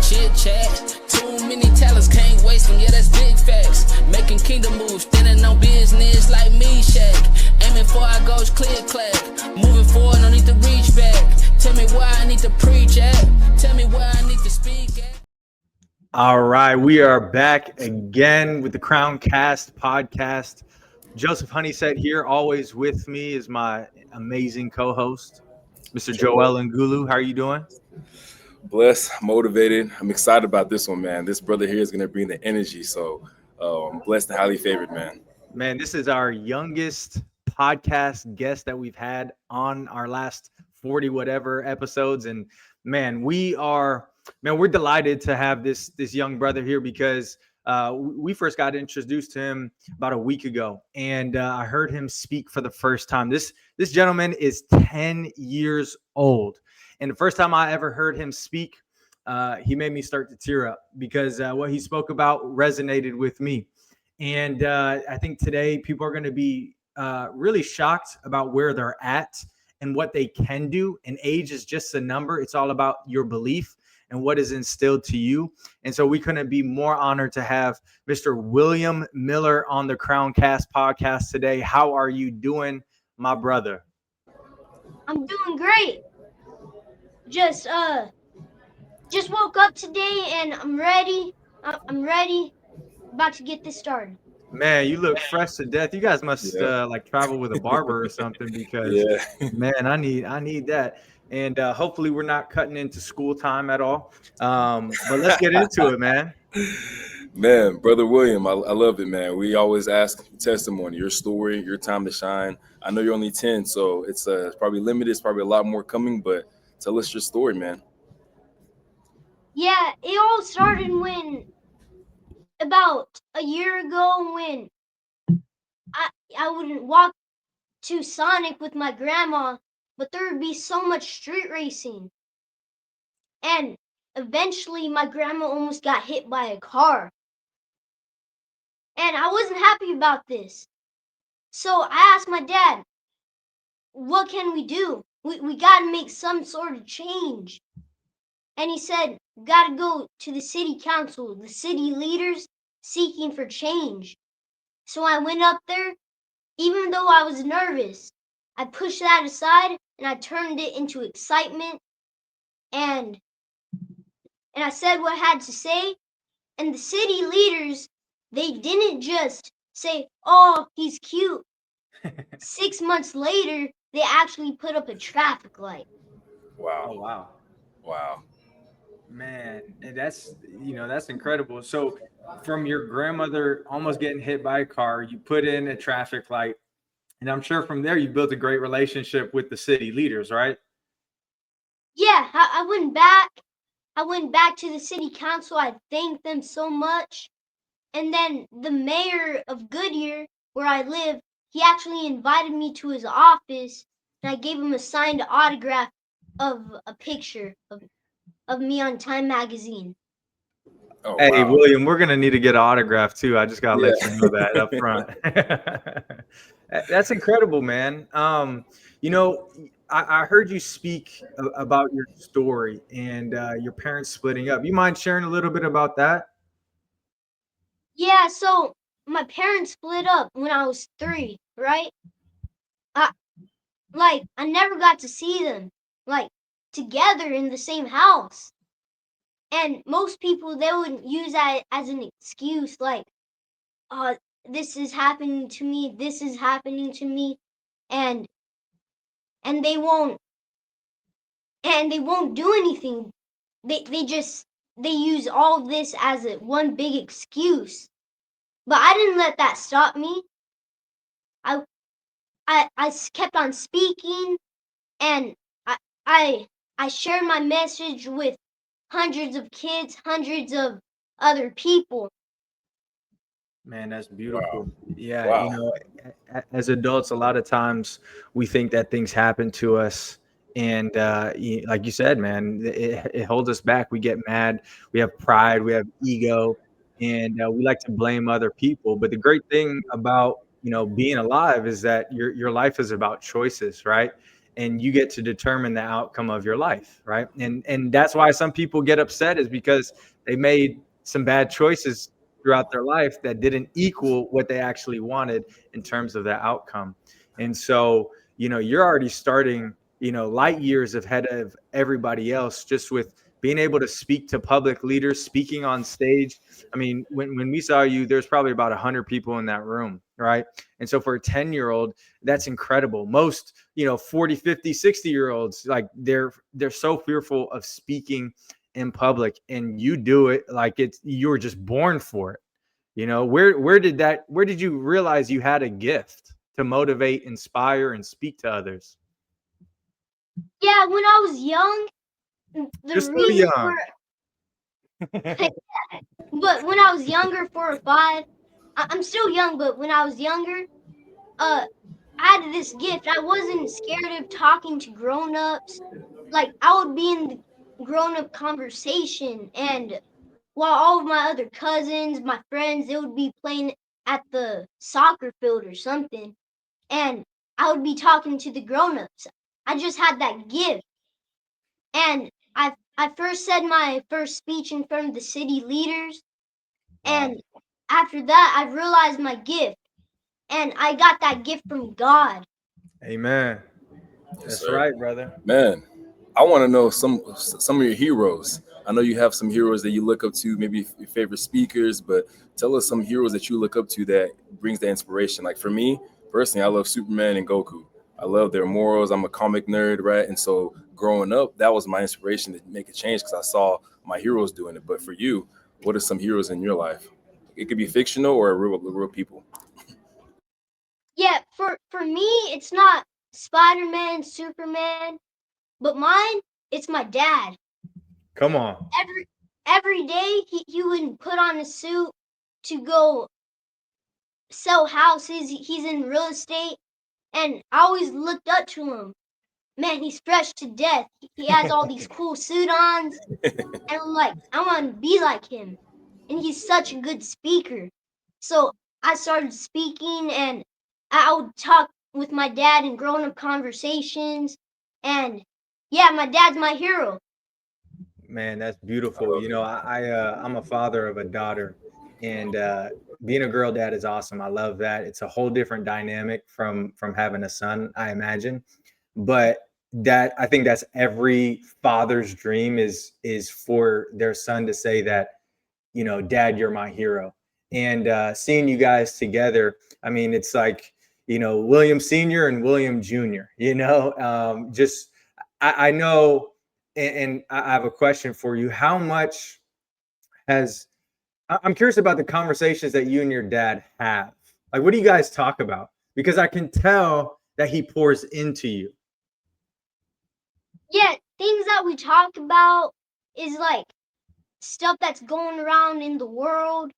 chit chat. Too many talents, can't waste them, yeah, that's big facts. Making kingdom moves, standing on business like me, Shaq. Aiming for our goals, clear clack. Moving forward, no need to reach back. Tell me where I need to preach at. Tell me where I need to speak at. All right, we are back again with the CROWNEDCAST Podcast. Joseph Honeysett here. Always with me is my amazing co-host, Mr. Joel Engulu. How are you doing? Blessed, motivated. I'm excited about this one, man. This brother here is going to bring the energy. So I'm blessed and highly favored, man. Man, this is our youngest podcast guest that we've had on our last 40 whatever episodes. And man, we're delighted to have this young brother here because we first got introduced to him about a week ago, and I heard him speak for the first time. This gentleman is 10 years old, and the first time I ever heard him speak, he made me start to tear up because what he spoke about resonated with me. And I think today people are going to be really shocked about where they're at and what they can do. And age is just a number. It's all about your belief and what is instilled to you. And so we couldn't be more honored to have Mr. William Miller on the CROWNEDCAST Podcast today. How are you doing, my brother? I'm doing great. Just woke up today and I'm ready. About to get this started. Man, you look fresh to death. You guys must travel with a barber or something because man, I need that. And hopefully we're not cutting into school time at all. But let's get into it, man. Man, Brother William, I love it, man. We always ask testimony, your story, your time to shine. I know you're only 10, so it's probably limited. It's probably a lot more coming, but tell us your story, man. Yeah, it all started about a year ago when I would walk to Sonic with my grandma, but there would be so much street racing. And eventually my grandma almost got hit by a car. And I wasn't happy about this. So I asked my dad, what can we do? We got to make some sort of change. And he said, got to go to the city council, the city leaders seeking for change. So I went up there. Even though I was nervous, I pushed that aside and I turned it into excitement. And I said what I had to say. And the city leaders, they didn't just say, oh, he's cute. 6 months later, they actually put up a traffic light. Wow. Oh, Wow. Man, and that's incredible. So from your grandmother almost getting hit by a car, you put in a traffic light, and I'm sure from there you built a great relationship with the city leaders, right? Yeah, I went back. I went back to the city council. I thanked them so much. And then the mayor of Goodyear, where I live, he actually invited me to his office, and I gave him a signed autograph of a picture of me on Time magazine. Oh, Hey, wow. William, we're going to need to get an autograph too. I just got to let you know that up front. That's incredible, man. I heard you speak about your story and your parents splitting up. You mind sharing a little bit about that? Yeah, so my parents split up when I was 3, right? I never got to see them, together in the same house. And most people, they would use that as an excuse, this is happening to me, this is happening to me, and they won't do anything. They use all this as one big excuse. But I didn't let that stop me. I kept on speaking, and I shared my message with hundreds of kids, hundreds of other people. Man, that's beautiful. Wow. Yeah, Wow. as adults, a lot of times we think that things happen to us, and like you said, man, it holds us back. We get mad, we have pride, we have ego, and we like to blame other people. But the great thing about being alive is that your life is about choices, right? and you get to determine the outcome of your life, right? And that's why some people get upset, is because they made some bad choices throughout their life that didn't equal what they actually wanted in terms of the outcome. And so, you're already starting, light years ahead of everybody else, just with being able to speak to public leaders, speaking on stage. I mean, when we saw you, there's probably about 100 people in that room, right? And so for a 10-year-old, that's incredible. Most, 40, 50, 60-year-olds, like they're so fearful of speaking in public, and you do it like you were just born for it. Where did you realize you had a gift to motivate, inspire, and speak to others? Yeah, when I was young, You're still young. But when I was younger, 4 or 5, I'm still young, but when I was younger, I had this gift. I wasn't scared of talking to grown-ups. Like, I would be in the grown-up conversation, and while all of my other cousins, my friends, they would be playing at the soccer field or something, and I would be talking to the grown-ups. I just had that gift. And I first said my first speech in front of the city leaders, and after that I realized my gift, and I got that gift from God. Amen. That's right, brother. Man, I want to know some of your heroes. I know you have some heroes that you look up to, maybe your favorite speakers, but tell us some heroes that you look up to that brings the inspiration. Like for me, personally, I love Superman and Goku. I love their morals. I'm a comic nerd, right? And so growing up, that was my inspiration to make a change because I saw my heroes doing it. But for you, what are some heroes in your life? It could be fictional or real people. Yeah, for me, it's not Spider-Man, Superman, but mine, it's my dad. Come on. Every day he would put on a suit to go sell houses. He's in real estate, and I always looked up to him. Man, he's fresh to death. He has all these cool suit-ons, and I'm like, I want to be like him. And he's such a good speaker. So I started speaking, and I would talk with my dad in grown-up conversations. And yeah, my dad's my hero. Man, that's beautiful. I'm a father of a daughter, and being a girl dad is awesome. I love that. It's a whole different dynamic from having a son, I imagine. But I think that's every father's dream is for their son to say that, Dad, you're my hero. And seeing you guys together, I mean, it's like, William Sr. and William Jr., I know, and I have a question for you. How much I'm curious about the conversations that you and your dad have. Like, what do you guys talk about? Because I can tell that he pours into you. Yeah, things that we talk about is like stuff that's going around in the world,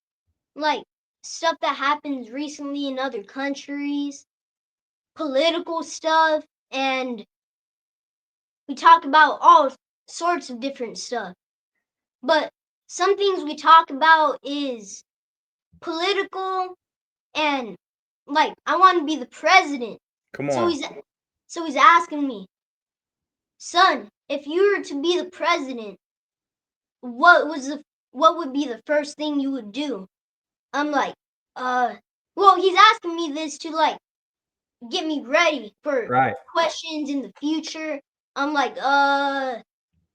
like stuff that happens recently in other countries, political stuff, and we talk about all sorts of different stuff. But some things we talk about is political, and like I want to be the president. Come on. So he's asking me, son, if you were to be the president, what would be the first thing you would do? I'm like, well, he's asking me this to like get me ready for questions in the future. I'm like,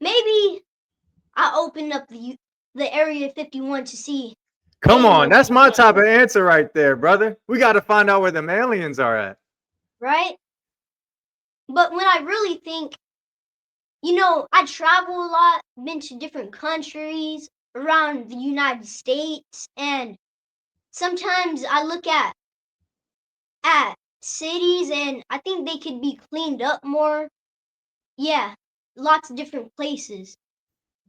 maybe I'll open up the Area 51 to see. Come on, that's my type of answer right there, brother. We got to find out where them aliens are at. Right? But when I really think, I travel a lot, been to different countries around the United States, and sometimes I look at cities and I think they could be cleaned up more. Yeah, lots of different places.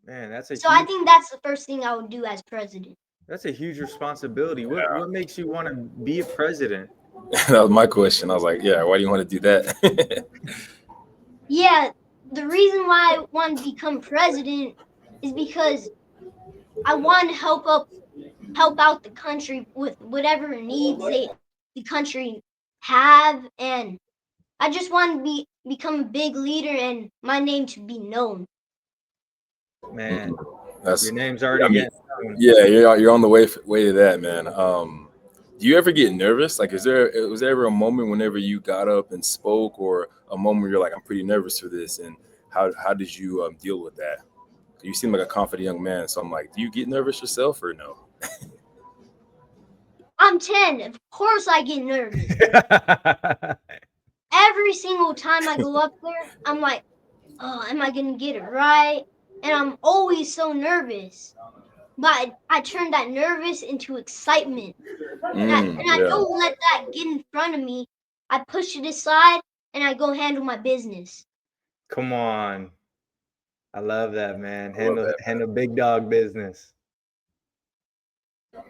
Man, I think that's the first thing I would do as president. That's a huge responsibility. What makes you want to be a president? That was my question. I was like, yeah, why do you want to do that? Yeah, the reason why I want to become president is because I want to help out the country with whatever needs the country have, and I just want to become a big leader and my name to be known. Man, That's, your name's already I mean, getting known. yeah, you're on the way to that, man. Do you ever get nervous? Like, was there ever a moment whenever you got up and spoke, or a moment where you're like, I'm pretty nervous for this, and how did you deal with that? You seem like a confident young man, so I'm like, do you get nervous yourself or no? I'm 10. Of course I get nervous. Every single time I go up there, I'm like, oh, am I going to get it right? And I'm always so nervous. But I turn that nervous into excitement. And I Yeah. don't let that get in front of me. I push it aside and I go handle my business. Come on. I love that, man. I love that, Handle big dog business.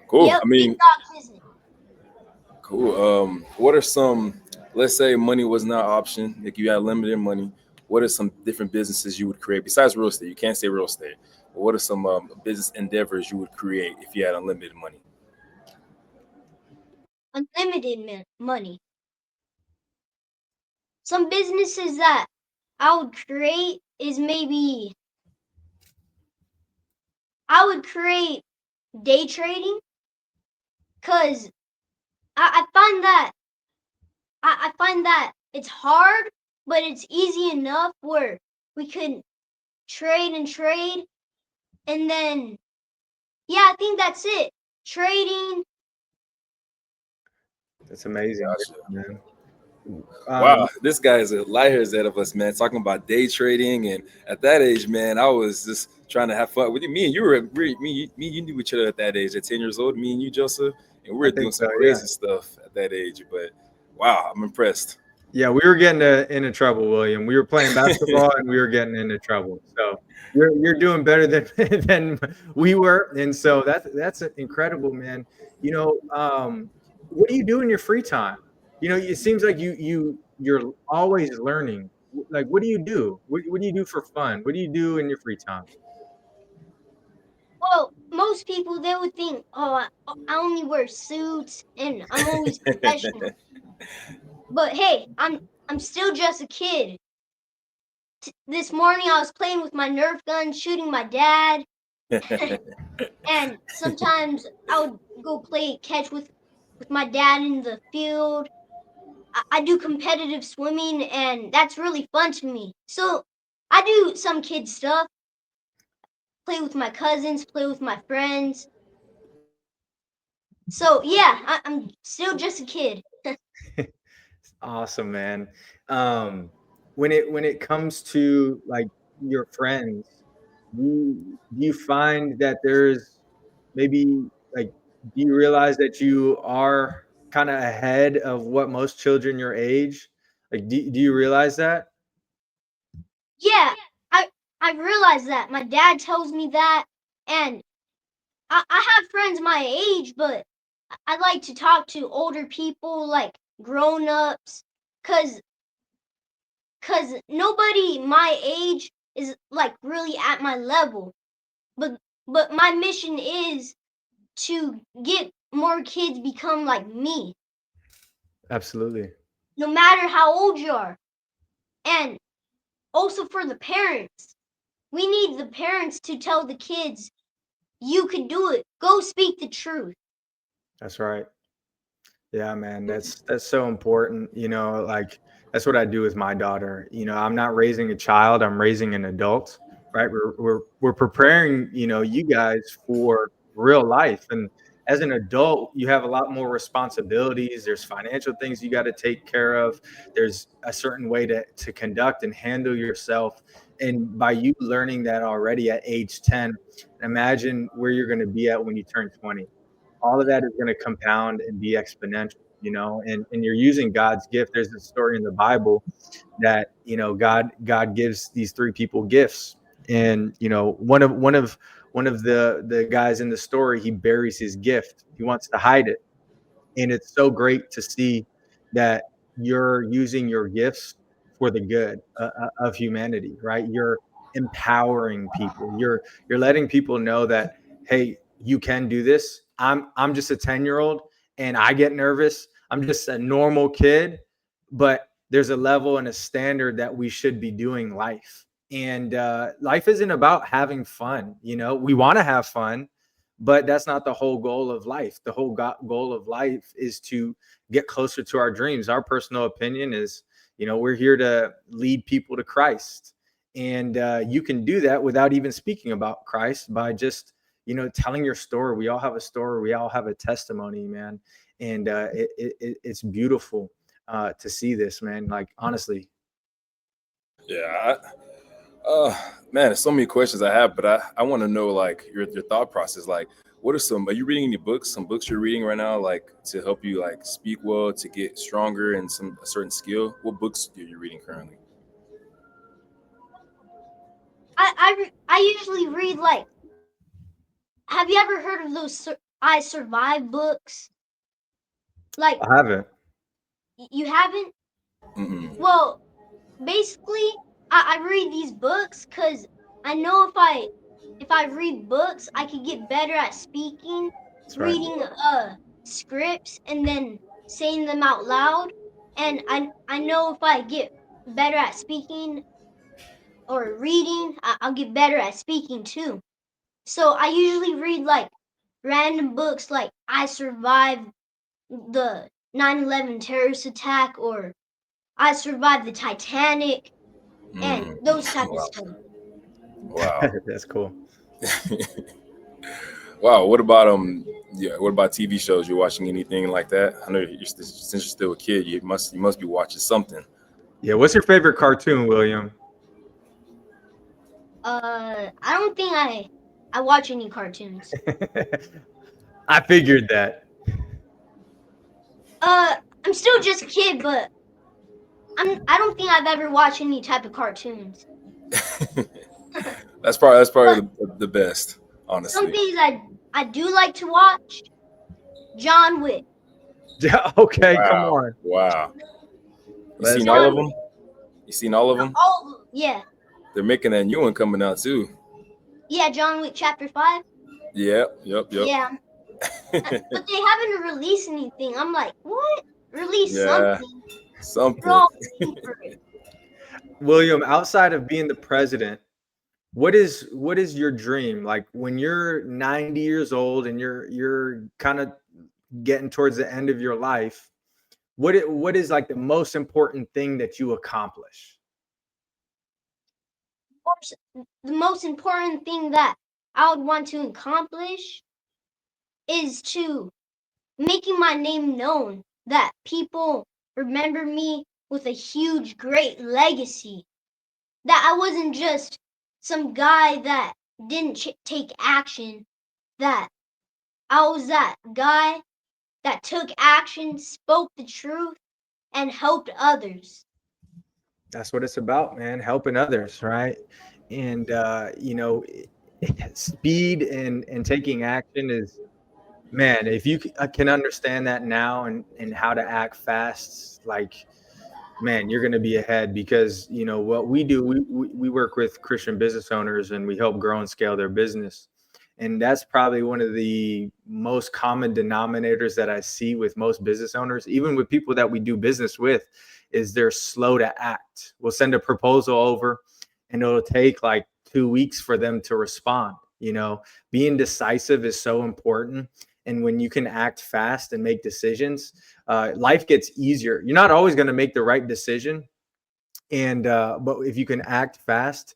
Cool. Yep, I mean, big dog business. cool. What are some, let's say money was not an option, like you had limited money, what are some different businesses you would create besides real estate? You can't say real estate, but what are some business endeavors you would create if you had unlimited money? Unlimited money. Some businesses that I would create is maybe I would create day trading, because I find that I find that it's hard, but it's easy enough where we could trade, and then yeah, I think that's it. Trading. That's amazing, Gotcha. man. Wow, this guy is a light years ahead of us, man. Talking about day trading, and at that age, man, I was just trying to have fun with you. Me and you were you knew each other at that age, at 10 years old. Me and you, Joseph, and we were doing some crazy stuff at that age. But wow, I'm impressed. Yeah, we were getting into trouble, William. We were playing basketball and we were getting into trouble. So you're doing better than we were, and so that's incredible, man. You know, what do you do in your free time? You know, it seems like you're always learning. Like, what do you do? What do you do for fun? What do you do in your free time? Well, most people, they would think, oh, I only wear suits and I'm always professional. But hey, I'm still just a kid. This morning I was playing with my Nerf gun, shooting my dad. And sometimes I would go play catch with my dad in the field. I do competitive swimming, and that's really fun to me. So I do some kid stuff. Play with my cousins, play with my friends. So yeah, I'm still just a kid. Awesome, man. When it comes to like your friends, do you find that there's maybe like, do you realize that you are kind of ahead of what most children your age? Like, do you realize that? Yeah, I realize that. My dad tells me that, and I have friends my age, but I like to talk to older people, like grown-ups, cause nobody my age is like really at my level. But my mission is to get more kids become like me, Absolutely. no matter how old you are. And also for the parents, we need the parents to tell the kids, you can do it. Go speak the truth. That's right. Yeah, man, that's so important. You know, like that's what I do with my daughter. You know, I'm not raising a child, I'm raising an adult, right? We're preparing, you know, you guys for real life. And as an adult, you have a lot more responsibilities. There's financial things you got to take care of. There's a certain way to conduct and handle yourself. And by you learning that already at age 10, imagine where you're going to be at when you turn 20. All of that is going to compound and be exponential, you know, and you're using God's gift. There's a story in the Bible that, you know, God gives these three people gifts. And, you know, one of the guys in the story, he buries his gift. He wants to hide it. And it's so great to see that you're using your gifts for the good of humanity, right? You're empowering people. You're letting people know that, hey, you can do this. I'm just a 10-year-old and I get nervous. I'm just a normal kid, but there's a level and a standard that we should be doing life. And life isn't about having fun. We want to have fun, but that's not the whole goal of life. The whole goal of life is to get closer to our dreams. Our personal opinion is, we're here to lead people to Christ. And you can do that without even speaking about Christ by just, telling your story. We all have a story. We all have a testimony, man. And it's beautiful to see this, man. Like, honestly. Yeah. Man, there's so many questions I have, but I want to know, like, your thought process. Like, are you reading any books? Some books you're reading right now, like, to help you, like, speak well, to get stronger in a certain skill? What books are you reading currently? I usually read, like, have you ever heard of those I Survive books? Like, I haven't. You haven't? Mm-mm. Well, basically, I read these books because I know if I read books, I could get better at speaking, That's right. reading scripts, and then saying them out loud. And I know if I get better at speaking or reading, I'll get better at speaking too. So I usually read like random books like I Survived the 9/11 terrorist attack, or I Survived the Titanic, and those type of stuff. Wow. That's cool. Wow. What about TV shows? You watching anything like that? I know since you're still a kid, you must be watching something. Yeah. What's your favorite cartoon, William? I don't think I watch any cartoons. I figured that. I'm still just a kid, but I don't think I've ever watched any type of cartoons. That's probably the best, honestly. Some things I do like to watch. John Wick. Okay, Wow. come on. Wow. You Let's seen go. all of them? You seen all of them? Oh, yeah. They're making that new one coming out too. Yeah, John Wick Chapter 5. Yep. Yeah. But they haven't released anything. I'm like, what? Release Yeah. something. We're all waiting for it. William, outside of being the president, what is your dream? Like, when you're 90 years old and you're kind of getting towards the end of your life, what is like the most important thing that you accomplish? Of course, the most important thing that I would want to accomplish is to making my name known, that people remember me with a huge, great legacy. That I wasn't just some guy that didn't take action, that I was that guy that took action, spoke the truth, and helped others. That's what it's about, man. Helping others, right? And speed and taking action is, man, if you can understand that now and how to act fast, like, man, you're going to be ahead. Because what we do, we work with Christian business owners and we help grow and scale their business. And that's probably one of the most common denominators that I see with most business owners, even with people that we do business with, is they're slow to act. We'll send a proposal over and it'll take like 2 weeks for them to respond. Being decisive is so important. And when you can act fast and make decisions, life gets easier. You're not always going to make the right decision. But if you can act fast,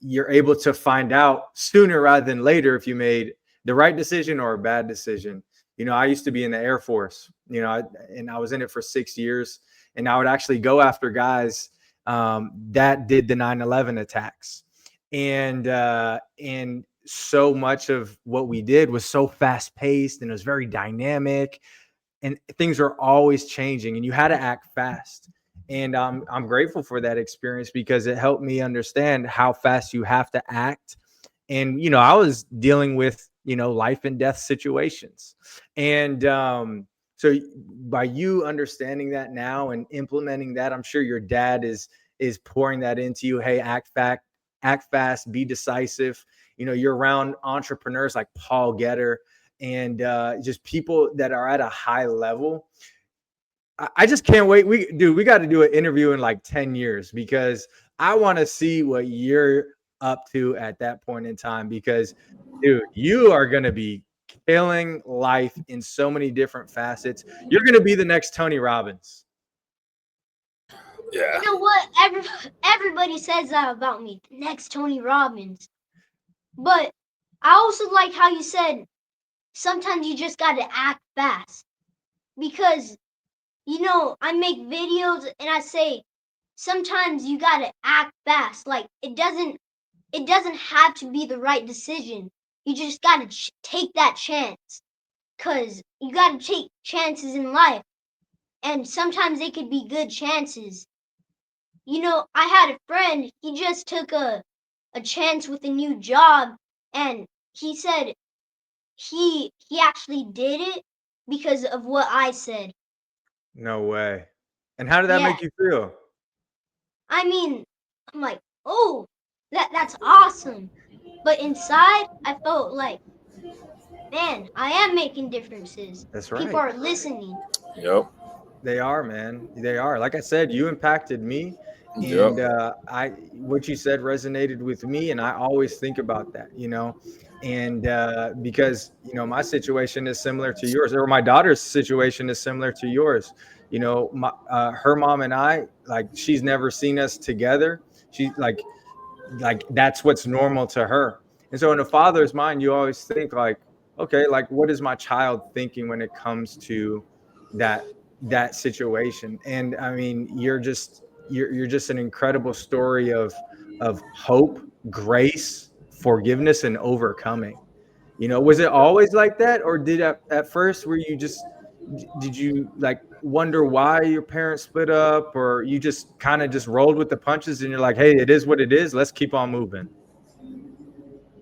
you're able to find out sooner rather than later if you made the right decision or a bad decision. I used to be in the Air Force, and I was in it for 6 years, and I would actually go after guys that did the 9/11 attacks. And so much of what we did was so fast paced and it was very dynamic, and things are always changing and you had to act fast. And I'm grateful for that experience because it helped me understand how fast you have to act. And, I was dealing with, life and death situations. And so by you understanding that now and implementing that, I'm sure your dad is pouring that into you. Hey, act fast, be decisive. You're around entrepreneurs like Paul Getter and just people that are at a high level. I just can't wait. We got to do an interview in like 10 years because I want to see what you're up to at that point in time because dude, you are going to be killing life in so many different facets. You're going to be the next Tony Robbins. Yeah. You know what? Everybody says that about me. Next Tony Robbins. But I also like how you said sometimes you just gotta act fast. Because, you know, I make videos and I say sometimes you gotta act fast. Like it doesn't have to be the right decision. You just gotta take that chance. Cause you gotta take chances in life. And sometimes they could be good chances. You know, I had a friend, he just took a chance with a new job and he said he actually did it because of what I said. No way. And how did that Yeah. make you feel? I mean, I'm like, oh, that's awesome. But inside, I felt like, man, I am making differences. That's right. People are listening. Yep. They are, man. They are. Like I said, you impacted me. Yep. And what you said resonated with me, and I always think about that, you know. And because you know my situation is similar to yours, or my daughter's situation is similar to yours. You know, her mom and I, like, she's never seen us together. She like that's what's normal to her. And so in a father's mind, you always think like, okay, like what is my child thinking when it comes to that situation? And I mean, you're just an incredible story of hope, grace, forgiveness, and overcoming. You know, was it always like that, or did at first were you just did you like wonder why your parents split up, or you just kind of just rolled with the punches and you're like, hey, it is what it is, let's keep on moving?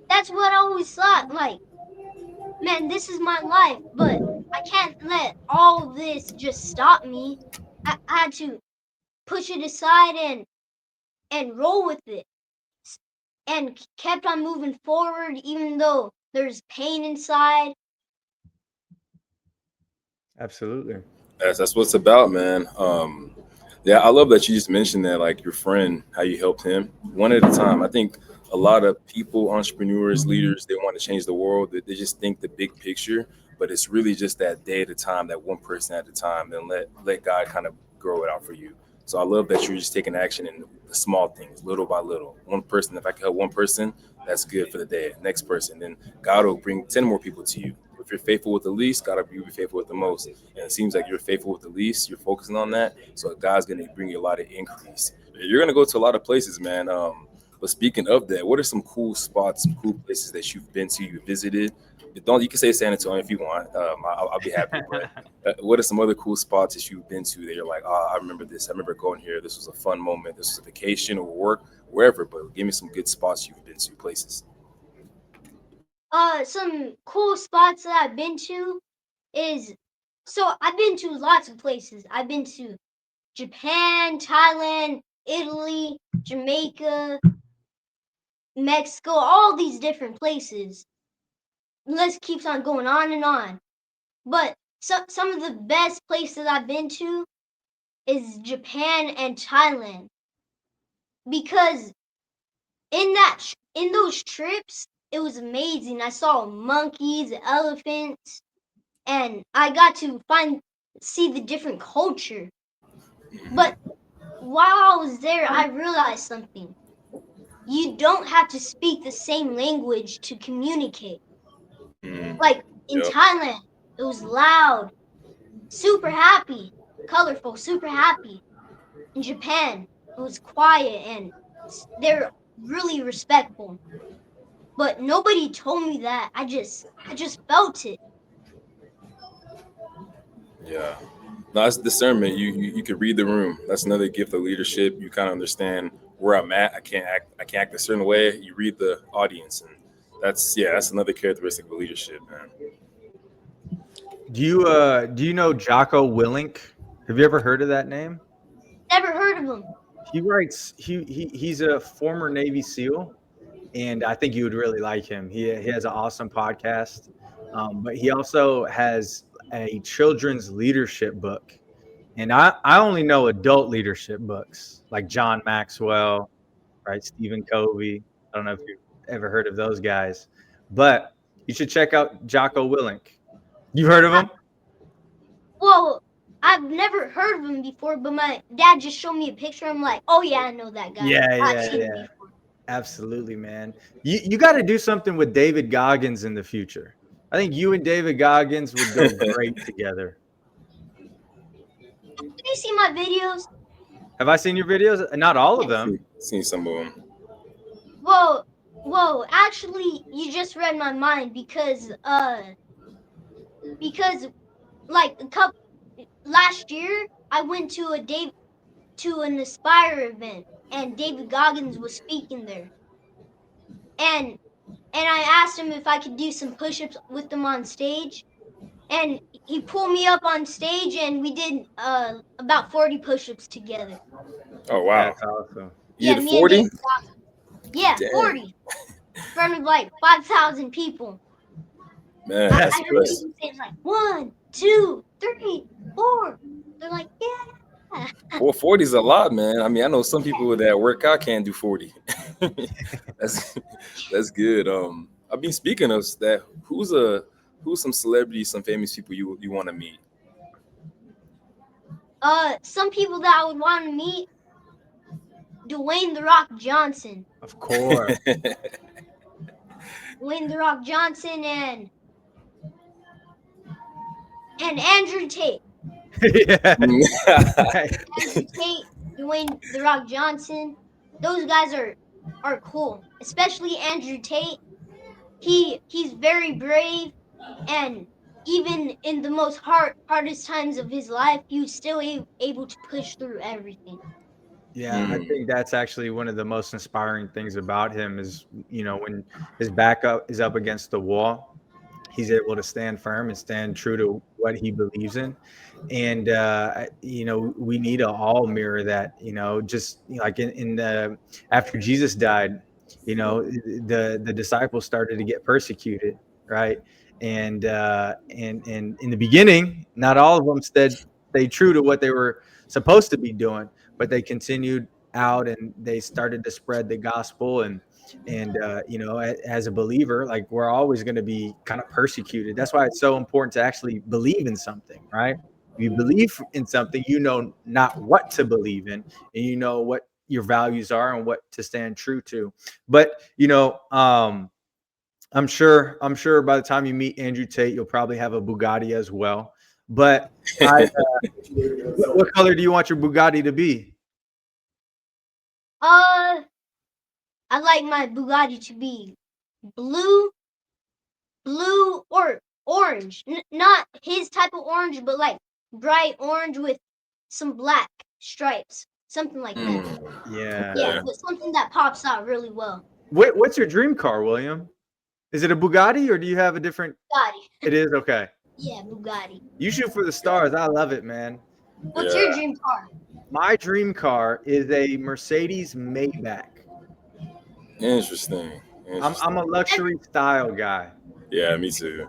That's what I always thought. Like, man, this is my life, but I can't let all this just stop me. I had to push it aside and roll with it. And kept on moving forward even though there's pain inside. Absolutely. That's what it's about, man. Yeah, I love that you just mentioned that, like your friend, how you helped him one at a time. I think a lot of people, entrepreneurs, leaders, they want to change the world. They just think the big picture, but it's really just that day at a time, that one person at a time, and let God kind of grow it out for you. So I love that you're just taking action in the small things, little by little. One person, if I can help one person, that's good for the day. Next person, then God will bring 10 more people to you. If you're faithful with the least, God will be faithful with the most. And it seems like you're faithful with the least. You're focusing on that. So God's going to bring you a lot of increase. You're going to go to a lot of places, man. But speaking of that, what are some cool spots, some cool places that you've been to, you visited? You can say San Antonio if you want. I'll be happy. But what are some other cool spots that you've been to that you're like, oh, I remember this. I remember going here. This was a fun moment. This was a vacation or work, wherever. But give me some good spots you've been to, places. Some cool spots that I've been to is, so I've been to lots of places. I've been to Japan, Thailand, Italy, Jamaica, Mexico, all these different places. The list keeps on going on and on. But some of the best places I've been to is Japan and Thailand. Because in those trips, it was amazing. I saw monkeys, elephants, and I got to see the different culture. But while I was there, I realized something. You don't have to speak the same language to communicate. Like in Yep. Thailand, it was loud, super happy, colorful, super happy. In Japan, it was quiet and they're really respectful. But nobody told me that. I just felt it. Yeah. No, that's discernment. You can read the room. That's another gift of leadership. You kind of understand where I'm at. I can't act a certain way. You read the audience, and that's another characteristic of leadership, man. Do you know Jocko Willink? Have you ever heard of that name? Never heard of him. He's a former Navy SEAL, and I think you would really like him. He has an awesome podcast, but he also has a children's leadership book, And I only know adult leadership books like John Maxwell, right? Stephen Covey. I don't know if you've ever heard of those guys, but you should check out Jocko Willink. You heard of him? Well, I've never heard of him before, but my dad just showed me a picture. I'm like, oh yeah, I know that guy. I've seen him before. Absolutely, man. You got to do something with David Goggins in the future. I think you and David Goggins would go great together. Did you see my videos? Have I seen your videos? Not all of them. Seen some of them. Whoa, actually, you just read my mind because like last year I went to an Aspire event and David Goggins was speaking there. And I asked him if I could do some push-ups with him on stage. And he pulled me up on stage and we did about 40 push-ups together. Oh wow. That's awesome. You did 40? Yeah, Damn. 40. In front of like 5,000 people. Man, I that's heard good. people saying like 1, 2, 3, 4. They're like, yeah. Well, 40 is a lot, man. I mean, I know some people that work out can't do 40. That's good. I mean, speaking of that, who's some celebrities, some famous people you want to meet? Some people that I would want to meet, Dwayne "The Rock" Johnson. Of course. Dwayne "The Rock" Johnson and Andrew Tate. Yeah. Andrew Tate, Dwayne "The Rock" Johnson. Those guys are cool. Especially Andrew Tate. He's very brave, and even in the most hardest times of his life, he was still able to push through everything. Yeah, I think that's actually one of the most inspiring things about him is, when his back is up against the wall, he's able to stand firm and stand true to what he believes in. And, we need to all mirror that, just like in the, after Jesus died, the disciples started to get persecuted. Right. And in the beginning, not all of them stayed true to what they were supposed to be doing, but they continued out and they started to spread the gospel. And as a believer, like, we're always going to be kind of persecuted. That's why it's so important to actually believe in something, right? If you believe in something, not what to believe in, and you know what your values are and what to stand true to. But I'm sure by the time you meet Andrew Tate, you'll probably have a Bugatti as well. But what color do you want your Bugatti to be? I like my Bugatti to be blue or orange. Not his type of orange, but like bright orange with some black stripes, something like that. Yeah, but something that pops out really well. What's your dream car, William? Is it a Bugatti or do you have a different? Bugatti. It is? Okay. Yeah, Bugatti. You shoot for the stars. I love it, man. What's your dream car? My dream car is a Mercedes Maybach. Interesting. I'm a luxury style guy. Yeah, me too.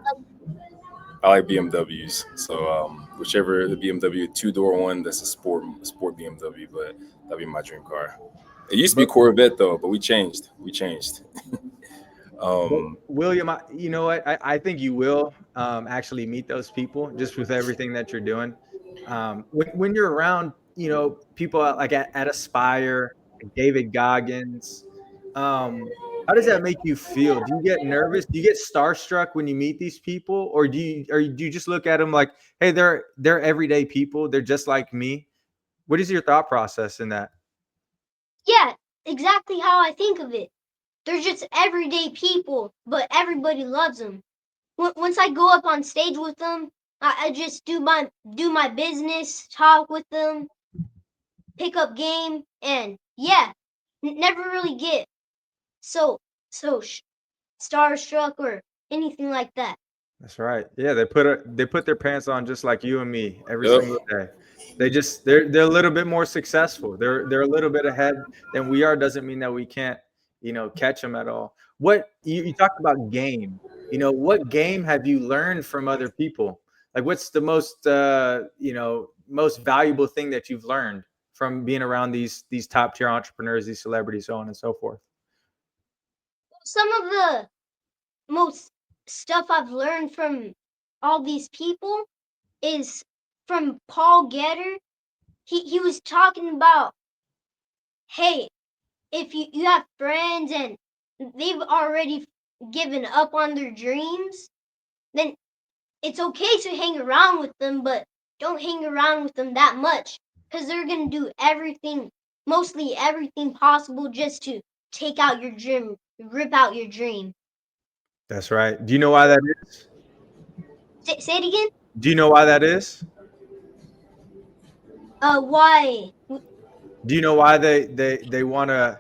I like BMWs. So whichever the BMW 2-door one, that's a sport BMW, but that'd be my dream car. It used to be Corvette though, but we changed. William, you know what? I think you will actually meet those people just with everything that you're doing. When you're around, people like at Aspire, David Goggins, how does that make you feel? Do you get nervous? Do you get starstruck when you meet these people, or do you just look at them like, hey, they're everyday people, they're just like me? What is your thought process in that? Yeah, exactly how I think of it. They're just everyday people, but everybody loves them. Once I go up on stage with them, I just do my business, talk with them, pick up game, and never really get so starstruck or anything like that. That's right. Yeah, they put their pants on just like you and me every single day. They're a little bit more successful. They're a little bit ahead than we are. Doesn't mean that we can't catch them at all. What you talked about game. What game have you learned from other people? Like, what's the most most valuable thing that you've learned from being around these top tier entrepreneurs, these celebrities, so on and so forth? Some of the most stuff I've learned from all these people is from Paul Getter. He was talking about, hey, if you have friends and they've already given up on their dreams, then it's okay to hang around with them, but don't hang around with them that much, because they're going to do mostly everything possible just to take out your dream, rip out your dream. That's right. Do you know why that is? Say it again? Do you know why that is? Why? Do you know why they want to,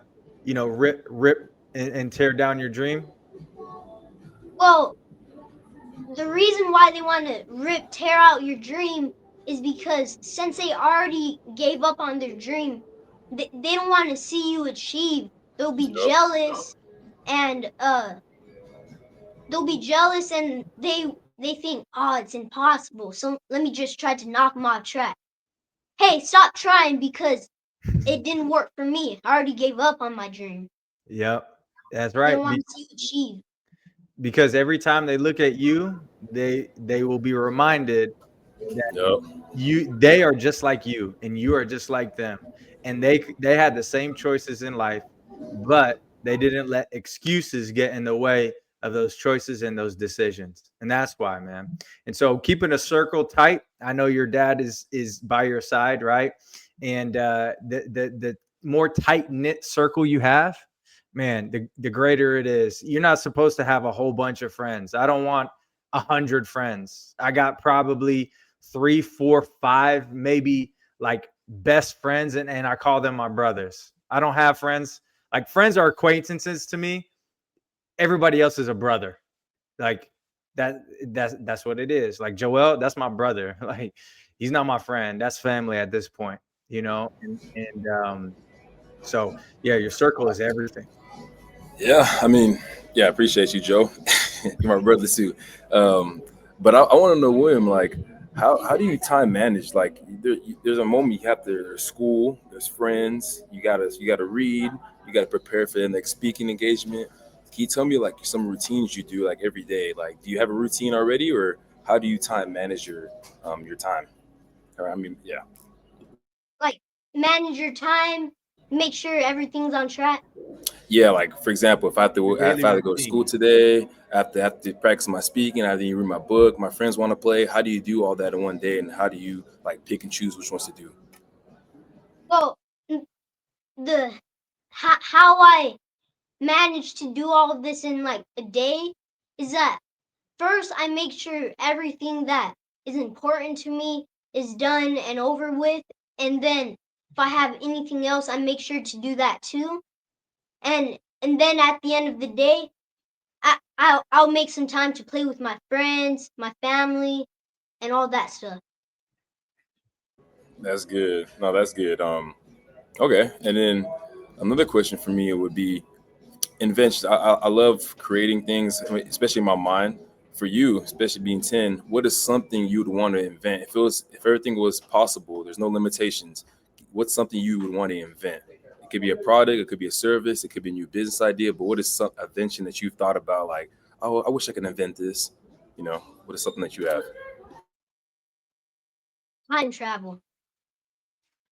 rip and tear down your dream? Well, the reason why they want to tear out your dream is because since they already gave up on their dream, they don't want to see you achieve. They'll be jealous, and they think, oh, it's impossible. So let me just try to knock them off track. Hey, stop trying because it didn't work for me. I already gave up on my dream. Yep, that's right. They don't want to see you achieve. Because every time they look at you, they will be reminded that they are just like you and you are just like them, and they had the same choices in life, but they didn't let excuses get in the way of those choices and those decisions. And that's why, man. And so keeping a circle tight, I know your dad is by your side, right? And the more tight knit circle you have, man, the greater it is. You're not supposed to have a whole bunch of friends. I don't want 100 friends. I got probably 3, 4, 5, maybe like best friends, and I call them my brothers. I don't have friends. Like, friends are acquaintances to me. Everybody else is a brother. Like that's what it is. Like Joel, that's my brother. Like, he's not my friend. That's family at this point, and so yeah, your circle is everything. Yeah, I mean, yeah, I appreciate you, Joe. You're my brother too. But I want to know, William, like, how do you time manage? Like, there's a moment you have to. There's school, there's friends. You gotta read. You gotta prepare for the next speaking engagement. Can you tell me like some routines you do like every day? Like, do you have a routine already, or how do you time manage your time? Or, I mean, yeah. Like, manage your time, make sure everything's on track. Yeah, like for example, if I have to go to school today, I have to practice my speaking, I have to read my book, my friends want to play. How do you do all that in one day, and how do you like pick and choose which ones to do? Well, how I manage to do all of this in like a day is that first I make sure everything that is important to me is done and over with, and then if I have anything else, I make sure to do that too. And then at the end of the day, I'll make some time to play with my friends, my family, and all that stuff. That's good. No, that's good. Okay, and then another question for me would be invention. I love creating things, especially in my mind. For you, especially being 10, what is something you'd want to invent? If everything was possible, there's no limitations. What's something you would want to invent? It could be a product, it could be a service, it could be a new business idea. But what is some invention that you've thought about? Like, oh, I wish I could invent this. What is something that you have? Time travel.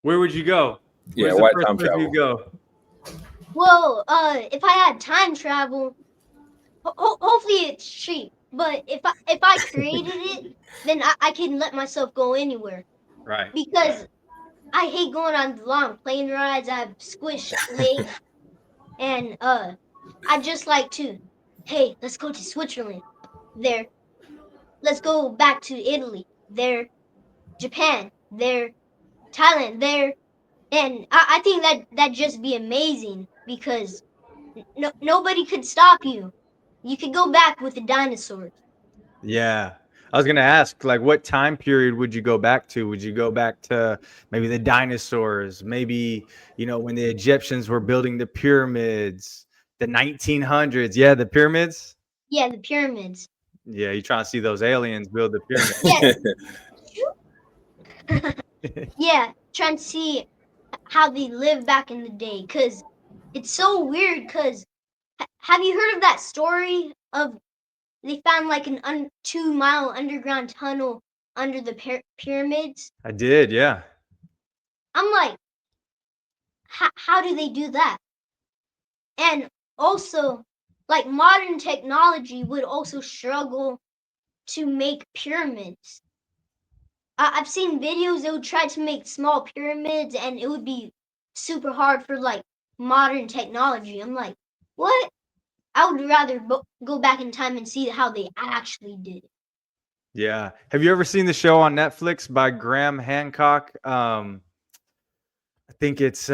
Where would you go? Yeah, Where's the why first time place travel? you'd go? Well, if I had time travel, hopefully it's cheap. But if I created it, then I can let myself go anywhere. Right. Because I hate going on long plane rides. I have squished legs, and I just like to, hey, let's go to Switzerland. There, let's go back to Italy. There, Japan. There, Thailand. There, and I think that'd just be amazing because nobody could stop you. You could go back with the dinosaurs. Yeah. I was going to ask, like, what time period would you go back to? Would you go back to maybe the dinosaurs, maybe, when the Egyptians were building the pyramids, the 1900s? Yeah, the pyramids. Yeah, the pyramids. Yeah, you're trying to see those aliens build the pyramids. Yeah. Yeah, trying to see how they live back in the day, because it's so weird. Because have you heard of that story of they found like an 2 mile underground tunnel under the pyramids? I did, yeah. I'm like, how do they do that? And also, like modern technology would also struggle to make pyramids. I've seen videos they would try to make small pyramids and it would be super hard for like modern technology. I'm like, what? I would rather go back in time and see how they actually did it. Yeah. Have you ever seen the show on Netflix by Graham Hancock? I think it's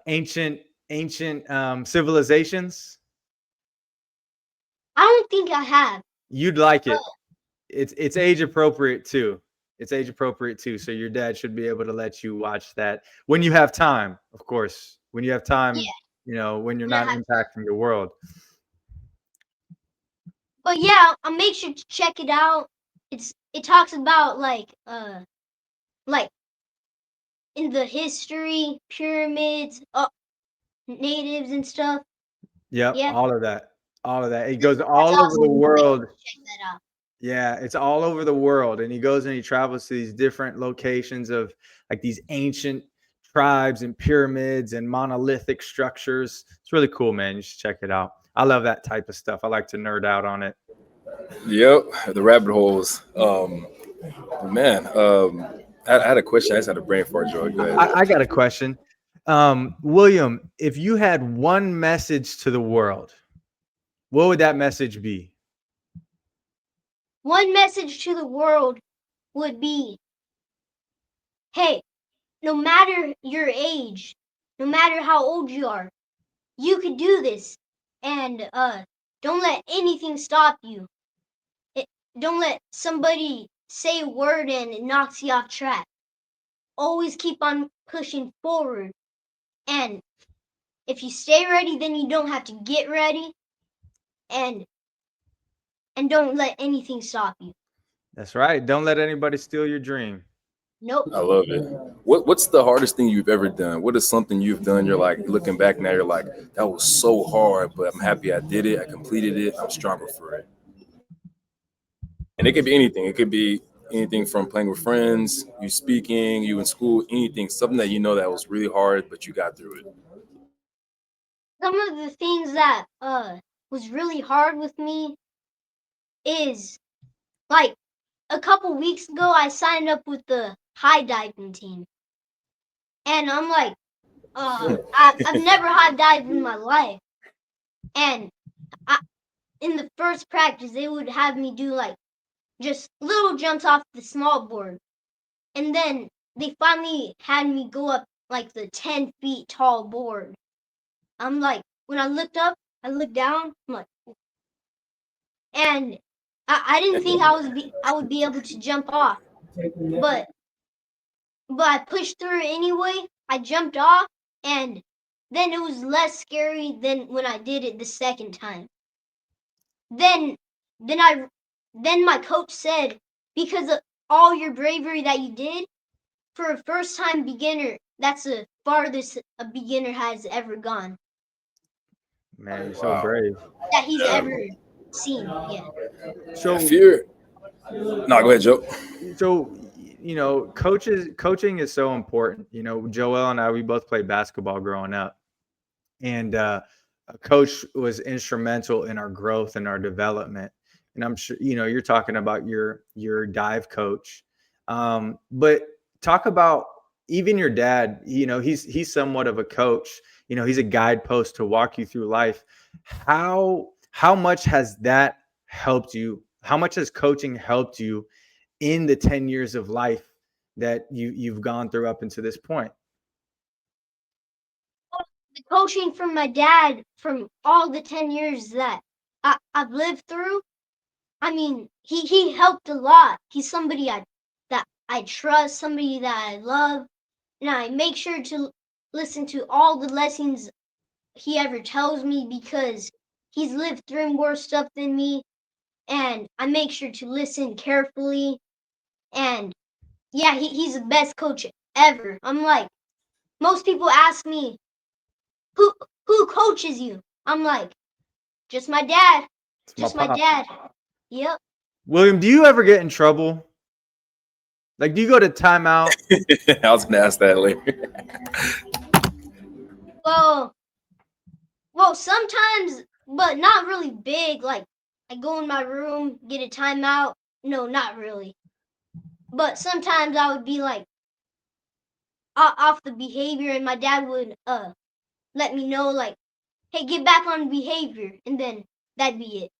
ancient civilizations. I don't think I have. You'd like it. It's age appropriate too. It's age appropriate too. So your dad should be able to let you watch that when you have time, of course. When you have time, Yeah, when you're when I not have impacting your world. But yeah, I'll make sure to check it out. It talks about like in the history, pyramids, natives and stuff. Yep, Yeah, all of that. All of that. It goes that's all over the awesome. I'll make sure world. to check that out. Yeah, it's all over the world. And he goes and he travels to these different locations of like these ancient tribes and pyramids and monolithic structures. It's really cool, man. You should check it out. I love that type of stuff. I like to nerd out on it. Yep, the rabbit holes. Man, I had a question. I just had a brain fart, Joy. Go ahead. I got a question. William, if you had one message to the world, what would that message be? One message to the world would be, hey, no matter your age, no matter how old you are, you could do this. And don't let anything stop you. Don't let somebody say a word and it knocks you off track. Always keep on pushing forward. And if you stay ready, then you don't have to get ready. And don't let anything stop you. That's right. Don't let anybody steal your dream. Nope. I love it. What's the hardest thing you've ever done? What is something you've done? You're like looking back now. You're like, that was so hard, but I'm happy I did it. I completed it. I'm stronger for it. And it could be anything. It could be anything from playing with friends, you speaking, you in school, anything. Something that you know that was really hard, but you got through it. Some of the things that was really hard with me is like a couple weeks ago I signed up with the high diving team. And I'm like, I've never high dived in my life. And in the first practice, they would have me do like just little jumps off the small board. And then they finally had me go up like the 10 feet tall board. I'm like, when I looked up, I looked down, I'm like, and I didn't think I would be able to jump off. But I pushed through it anyway. I jumped off, and then it was less scary than when I did it the second time. Then my coach said, because of all your bravery that you did, for a first time beginner, that's the farthest a beginner has ever gone. Man, you're so brave. That he's ever seen. Yeah. So Fear. No, go ahead, Joe. So coaching is so important. Joel and I, we both played basketball growing up, and a coach was instrumental in our growth and our development. And I'm sure you're talking about your dive coach, but talk about even your dad. He's somewhat of a coach. He's a guidepost to walk you through life. How much has that helped you? How much has coaching helped you in the 10 years of life that you've gone through up until this point? The coaching from my dad from all the 10 years that I've lived through, I mean, he helped a lot. He's somebody that I trust, somebody that I love, and I make sure to listen to all the lessons he ever tells me because he's lived through more stuff than me, and I make sure to listen carefully. And yeah, he's the best coach ever. I'm like, most people ask me, who coaches you? I'm like, just my dad. It's my Just my pop. dad. Yep. William, do you ever get in trouble? Like, do you go to timeout? I was gonna ask that later. Well, sometimes, but not really big. Like, I go in my room, get a timeout. No, not really. But sometimes I would be like off the behavior, and my dad would let me know, like, hey, get back on behavior, and then that'd be it.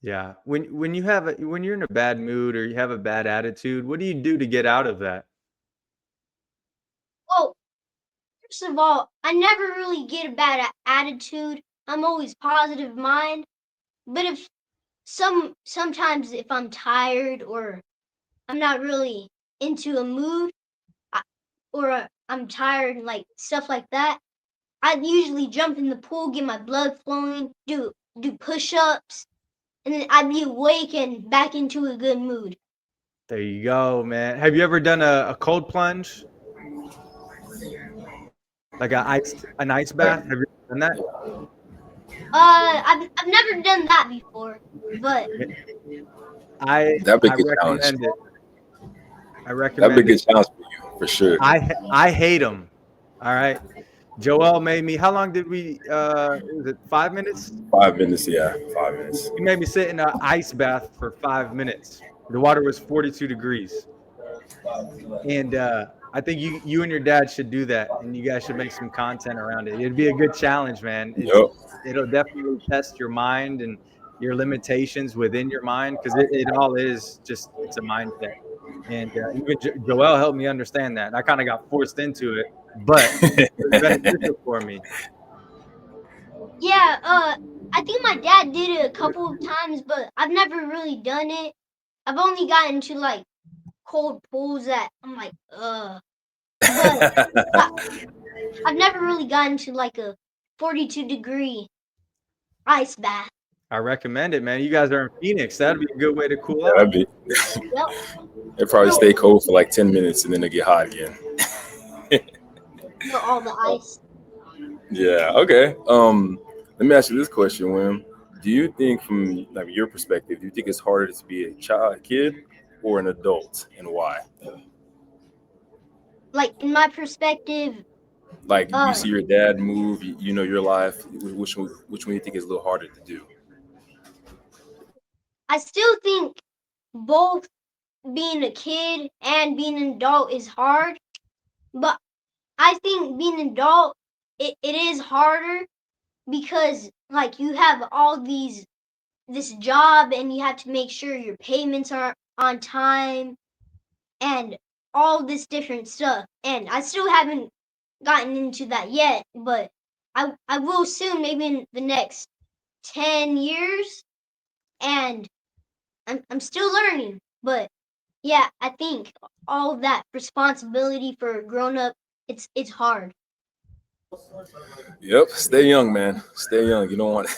Yeah. When you're in a bad mood or you have a bad attitude, what do you do to get out of that? Well, first of all, I never really get a bad attitude. I'm always positive mind. But if sometimes if I'm tired or I'm not really into a mood, or I'm tired, like stuff like that, I'd usually jump in the pool, get my blood flowing, do push-ups, and then I'd be awake and back into a good mood. There you go, man. Have you ever done a cold plunge? Like an ice bath? Have you done that? I've never done that before, but I That'd be a good challenge. recommend it. I That'd recommend be a good it. challenge for you, for sure. I hate them. All right. Joel made me. How long did we? Was it 5 minutes? 5 minutes, yeah, 5 minutes. He made me sit in an ice bath for 5 minutes. The water was 42 degrees, and I think you and your dad should do that, and you guys should make some content around it. It'd be a good challenge, man. Yep. It'll definitely test your mind and your limitations within your mind, because it all is just, it's a mindset. And even Joel helped me understand that. I kind of got forced into it, but it was beneficial for me. yeah, I think my dad did it a couple of times, but I've never really done it. I've only gotten to like cold pools that I'm like, but I've never really gotten to like a 42-degree ice bath. I recommend it, man. You guys are in Phoenix. That'd be a good way to cool Yeah, out. that'd be. Yep. They probably stay cold for like 10 minutes and then they get hot again. For all the ice. Yeah. Okay. Let me ask you this question, William. Do you think, from like your perspective, do you think it's harder to be a kid, or an adult, and why? Like in my perspective, Like, you see your dad move, you know your life. Which one you think is a little harder to do? I still think both being a kid and being an adult is hard, but I think being an adult, it is harder because like you have all this job and you have to make sure your payments are on time and all this different stuff. And I still haven't gotten into that yet, but I will soon, maybe in the next 10 years, and I'm still learning. But yeah, I think all that responsibility for a grown up, it's hard. Yep. Stay young, man. Stay young. You don't want.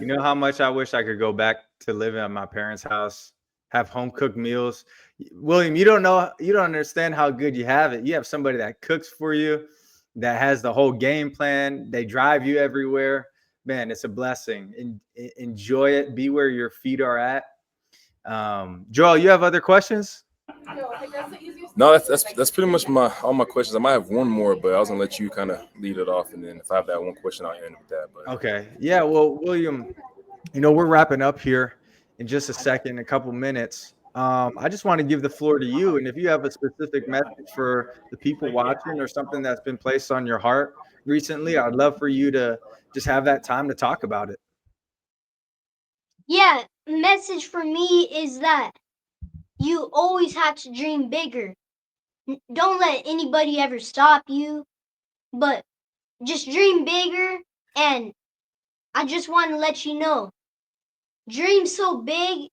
You know how much I wish I could go back to living at my parents' house, have home cooked meals. William, you don't understand how good you have it. You have somebody that cooks for you, that has the whole game plan. They drive you everywhere. Man, it's a blessing. Enjoy it. Be where your feet are at. Joel, you have other questions? No, that's pretty much all my questions. I might have one more, but I was gonna let you kind of lead it off, and then if I have that one question, I'll end with that. But Okay. Yeah. Well, William, we're wrapping up here in just a second, a couple minutes. I just want to give the floor to you, and if you have a specific message for the people watching or something that's been placed on your heart recently, I'd love for you to just have that time to talk about it. Yeah, message for me is that you always have to dream bigger. Don't let anybody ever stop you, but just dream bigger. And I just want to let you know, dream so big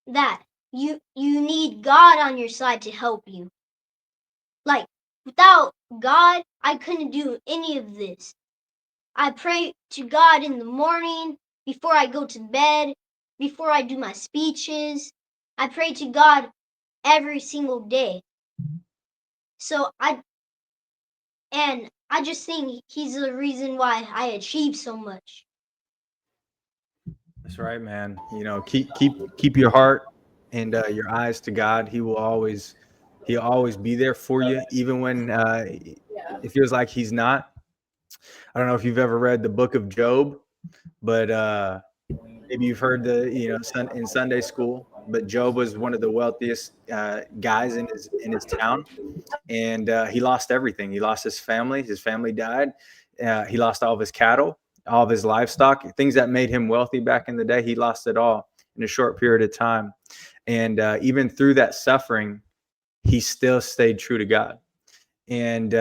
that you need God on your side to help you. Like, without God, I couldn't do any of this. I pray to God in the morning, before I go to bed, before I do my speeches. I pray to God every single day. So I just think he's the reason why I achieved so much. That's right, man. You know, keep your heart and your eyes to God. He'll always be there for you, even when it feels like he's not. I don't know if you've ever read the book of Job, but maybe you've heard in Sunday school. But Job was one of the wealthiest guys in his town, and he lost everything. He lost his family. His family died. He lost all of his cattle, all of his livestock, things that made him wealthy back in the day. He lost it all in a short period of time. And even through that suffering, he still stayed true to God. And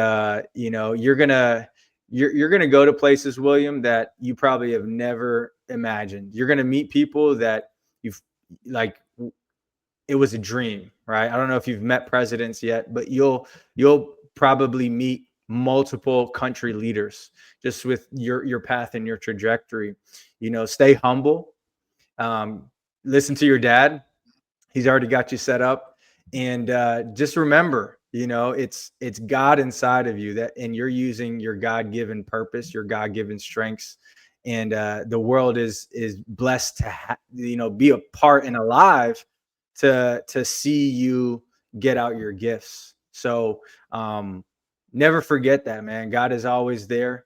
you're gonna go to places, William, that you probably have never imagined. You're gonna meet people that you've like. It was a dream, right? I don't know if you've met presidents yet, but you'll probably meet multiple country leaders just with your path and your trajectory. Stay humble. Listen to your dad. He's already got you set up. And just remember, it's God inside of you, and you're using your God-given purpose, your God-given strengths. And the world is blessed to be a part and alive to see you get out your gifts. So never forget that, man. God is always there.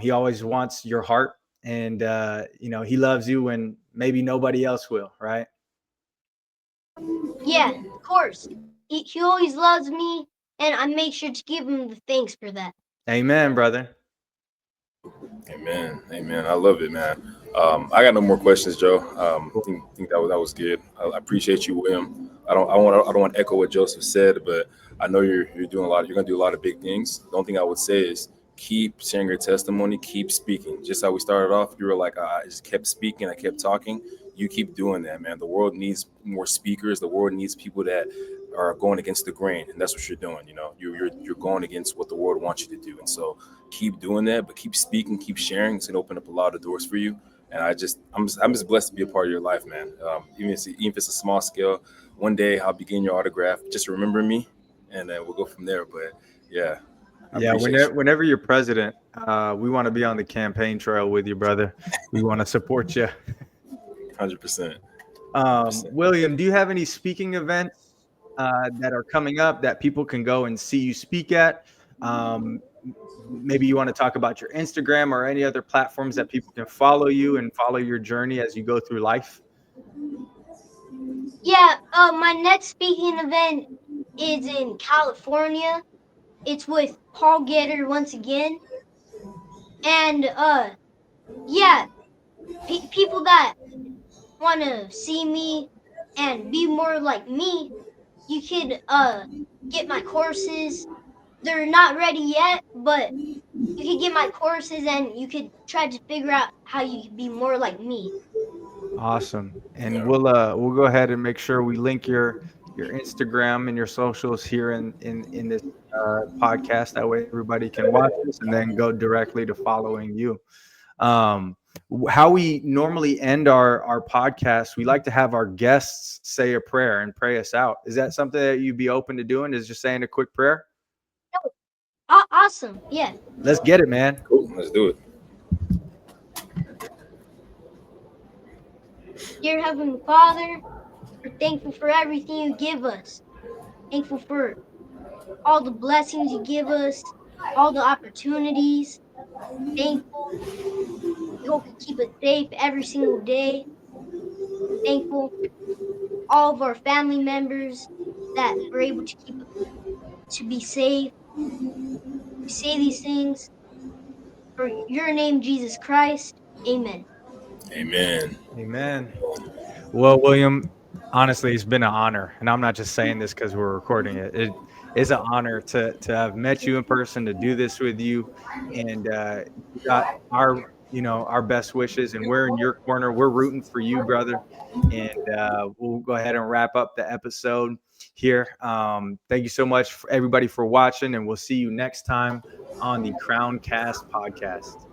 He always wants your heart, and he loves you when maybe nobody else will, right? Yeah, of course. He always loves me, and I make sure to give him the thanks for that. Amen, brother. Amen. I love it, man. I got no more questions, Joe. I think that was good. I appreciate you, William. I don't want to echo what Joseph said, but I know you're doing a lot. You're gonna do a lot of big things. The only thing I would say is keep sharing your testimony, keep speaking. Just how we started off, you were like, I just kept speaking, I kept talking. You keep doing that, man. The world needs more speakers. The world needs people that are going against the grain, and that's what you're doing. You're going against what the world wants you to do, and so keep doing that. But keep speaking, keep sharing. It's gonna open up a lot of doors for you. And I'm just blessed to be a part of your life, man. Even if it's a small scale, one day I'll be getting your autograph. Just remember me, and we'll go from there. But yeah. Whenever you're president, we want to be on the campaign trail with you, brother. We want to support you. 100%. William, do you have any speaking events that are coming up that people can go and see you speak at? Maybe you want to talk about your Instagram or any other platforms that people can follow you and follow your journey as you go through life. Yeah, my next speaking event is in California. It's with Paul Getter once again. And people that want to see me and be more like me, you could get my courses. They're not ready yet, but you could get my courses and you could try to figure out how you can be more like me. Awesome. And we'll go ahead and make sure we link your Instagram and your socials here in this podcast. That way everybody can watch this and then go directly to following you. How we normally end our podcast, we like to have our guests say a prayer and pray us out. Is that something that you'd be open to doing? Is just saying a quick prayer? Awesome. Yeah. Let's get it, man. Cool. Let's do it. Dear Heavenly Father, we're thankful for everything you give us. Thankful for all the blessings you give us, all the opportunities. Thankful. We hope you keep us safe every single day. Thankful for all of our family members that we're able to keep to be safe. We say these things for your name, Jesus Christ. Amen. Amen. Well, William, honestly, it's been an honor. And I'm not just saying this because we're recording it. It is an honor to have met you in person, to do this with you. And you got our best wishes, and we're in your corner. We're rooting for you, brother. And we'll go ahead and wrap up the episode here. Thank you so much for everybody for watching, and we'll see you next time on the CROWNEDCAST Podcast.